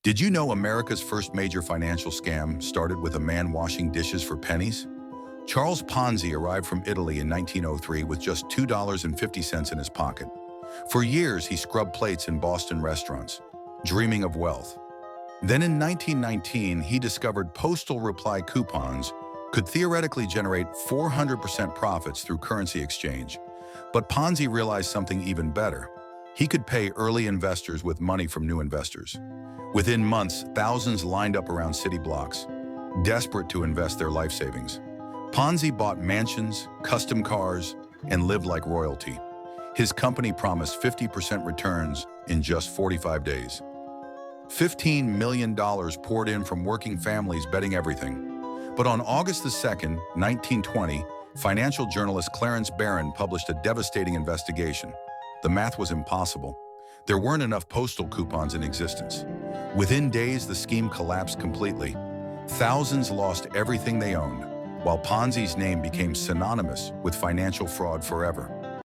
Did you know America's first major financial scam started with a man washing dishes for pennies? Charles Ponzi arrived from Italy in 1903 with just $2.50 in his pocket. For years, he scrubbed plates in Boston restaurants, dreaming of wealth. Then in 1919, he discovered postal reply coupons could theoretically generate 400% profits through currency exchange. But Ponzi realized something even better. He could pay early investors with money from new investors. Within months, thousands lined up around city blocks, desperate to invest their life savings. Ponzi bought mansions, custom cars, and lived like royalty. His company promised 50% returns in just 45 days. $15 million poured in from working families betting everything. But on August the 2nd, 1920, financial journalist Clarence Barron published a devastating investigation. The math was impossible. There weren't enough postal coupons in existence. Within days, the scheme collapsed completely. Thousands lost everything they owned, while Ponzi's name became synonymous with financial fraud forever.